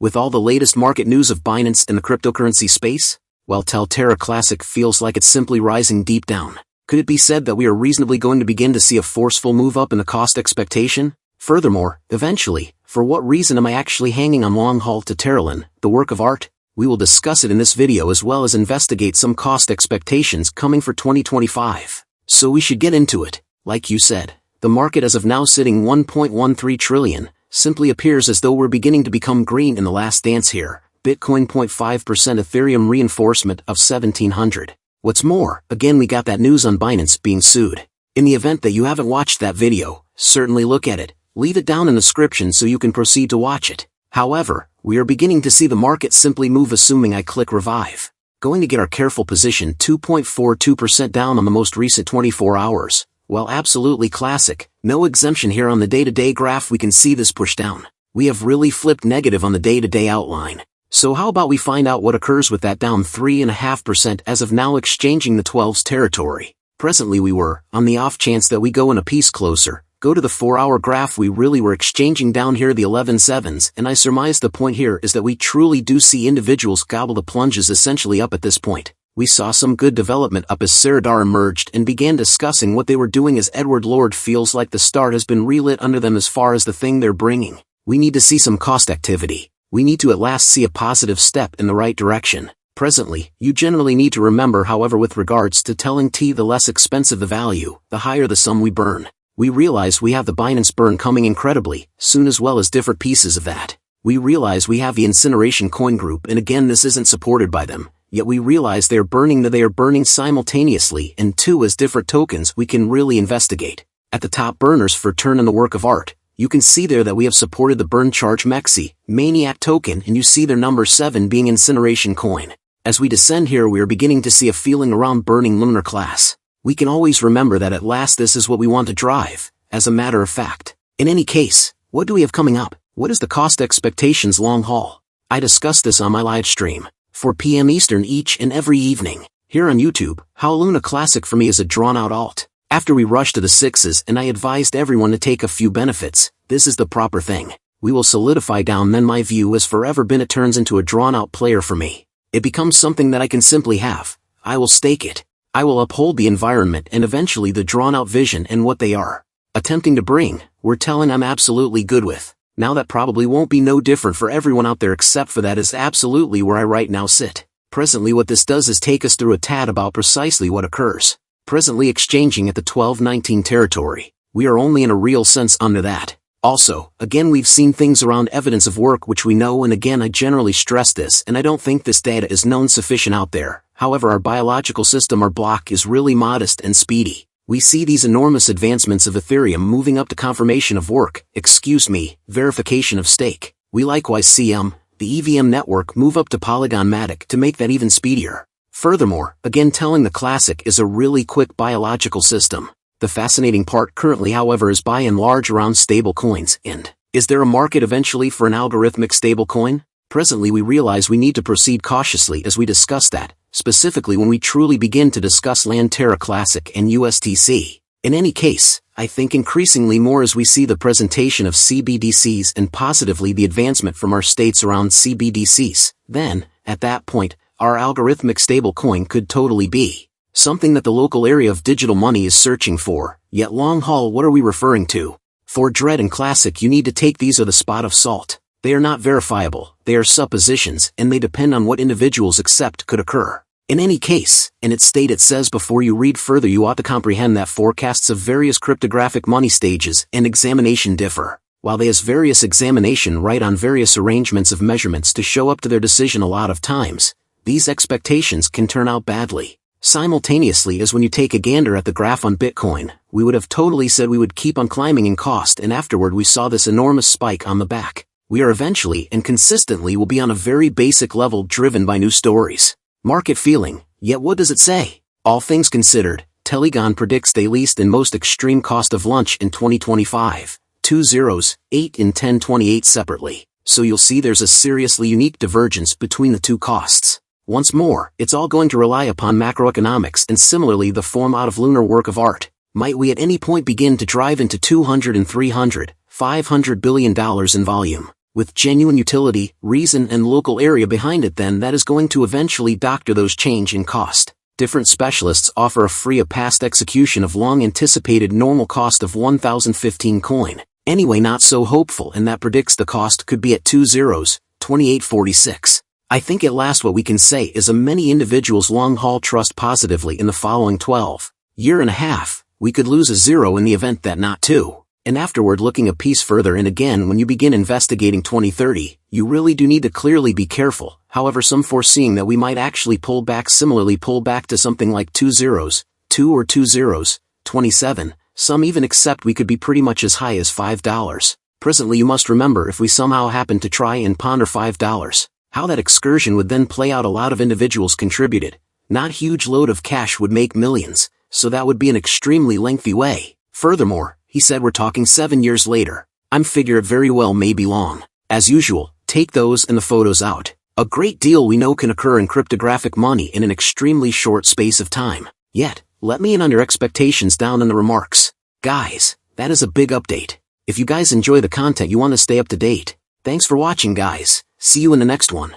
With all the latest market news of Binance and the cryptocurrency space? Well, Terra Classic feels like it's simply rising deep down. Could it be said that we are reasonably going to begin to see a forceful move up in the cost expectation? Furthermore, eventually, for what reason am I actually hanging on long haul to Terra Luna, the work of art? We will discuss it in this video as well as investigate some cost expectations coming for 2025. So we should get into it. Like you said, the market as of now sitting 1.13 trillion, simply appears as though we're beginning to become green in the last dance here. Bitcoin 0.5% Ethereum reinforcement of 1700. What's more, again we got that news on Binance being sued. In the event that you haven't watched that video, certainly look at it. Leave it down in the description so you can proceed to watch it. However, we are beginning to see the market simply move assuming I click revive. Going to get our careful position 2.42% down on the most recent 24 hours. Well, absolutely classic. No exemption here on the day-to-day graph. We can see this push down. We have really flipped negative on the day-to-day outline. So how about we find out what occurs with that down 3.5% as of now exchanging the 12's territory. Presently we were, on the off chance that we go in a piece closer, go to the 4-hour graph, we really were exchanging down here the 11.7s, and I surmise the point here is that we truly do see individuals gobble the plunges essentially up at this point. We saw some good development up as Saradar emerged and began discussing what they were doing as Edward Lord feels like the start has been relit under them as far as the thing they're bringing. We need to see some cost activity. We need to at last see a positive step in the right direction. Presently, you generally need to remember however with regards to telling T the less expensive the value, the higher the sum we burn. We realize we have the Binance burn coming incredibly soon as well as different pieces of that. We realize we have the incineration coin group and again this isn't supported by them, yet we realize they are burning simultaneously and two as different tokens we can really investigate. At the top burners for turn in the work of art, you can see there that we have supported the burn charge Mexi, Maniac token and you see their number 7 being incineration coin. As we descend here we are beginning to see a feeling around burning lunar class. We can always remember that at last this is what we want to drive, as a matter of fact. In any case, what do we have coming up? What is the cost expectations long haul? I discuss this on my live stream, 4 p.m. Eastern each and every evening, here on YouTube. How Luna Classic for me is a drawn out alt. After we rushed to the 6s and I advised everyone to take a few benefits, this is the proper thing. We will solidify down then my view has forever been it turns into a drawn out player for me. It becomes something that I can simply have. I will stake it. I will uphold the environment and eventually the drawn out vision and what they are attempting to bring, we're telling I'm absolutely good with. Now that probably won't be no different for everyone out there except for that is absolutely where I right now sit. Presently what this does is take us through a tad about precisely what occurs. Presently exchanging at the 12.19 territory. We are only in a real sense under that. Also, again we've seen things around evidence of work which we know and again I generally stress this and I don't think this data is known sufficient out there. However our biological system our block is really modest and speedy. We see these enormous advancements of Ethereum moving up to confirmation of work, verification of stake. We likewise see the EVM network move up to Polygon-matic to make that even speedier. Furthermore, again telling the Classic is a really quick biological system. The fascinating part currently however is by and large around stable coins and, is there a market eventually for an algorithmic stable coin? Presently we realize we need to proceed cautiously as we discuss that, specifically when we truly begin to discuss land Terra Classic and USTC. In any case, I think increasingly more as we see the presentation of CBDCs and positively the advancement from our states around CBDCs, then, at that point, our algorithmic stablecoin could totally be something that the local area of digital money is searching for. Yet long haul what are we referring to? For Dread and Classic you need to take these with a spot of salt. They are not verifiable, they are suppositions and they depend on what individuals accept could occur. In any case, in its state it says before you read further you ought to comprehend that forecasts of various cryptographic money stages and examination differ. While they has various examination right on various arrangements of measurements to show up to their decision a lot of times, these expectations can turn out badly. Simultaneously as when you take a gander at the graph on Bitcoin, we would have totally said we would keep on climbing in cost and afterward we saw this enormous spike on the back. We are eventually and consistently will be on a very basic level driven by new stories. Market feeling, yet what does it say? All things considered, Telegon predicts the least and most extreme cost of lunch in 2025. 2 zeros, 8 and 1028 separately. So you'll see there's a seriously unique divergence between the two costs. Once more, it's all going to rely upon macroeconomics and similarly the form out of lunar work of art. Might we at any point begin to drive into $200 and $300, $500 billion in volume? with genuine utility, reason and local area behind it, then that is going to eventually doctor those change in cost. Different specialists offer a free of past execution of long anticipated normal cost of 1015 coin. Anyway, not so hopeful, and that predicts the cost could be at 2846. I think at last what we can say is a many individuals long haul trust positively in the following 12 year and a half, we could lose a zero in the event that not 2. And afterward looking a piece further, and again when you begin investigating 2030, you really do need to clearly be careful. However, some foreseeing that we might actually pull back to something like 2 zeros, 2 or 2 zeros, 27, some even accept we could be pretty much as high as $5. Presently you must remember, if we somehow happen to try and ponder $5, how that excursion would then play out. A lot of individuals contributed, not huge load of cash would make millions, so that would be an extremely lengthy way. Furthermore, he said we're talking 7 years later. I'm figure it very well may be long. As usual, take those and the photos out. A great deal we know can occur in cryptographic money in an extremely short space of time. Yet, let me in on your expectations down in the remarks. Guys, that is a big update. If you guys enjoy the content, you want to stay up to date. Thanks for watching, guys. See you in the next one.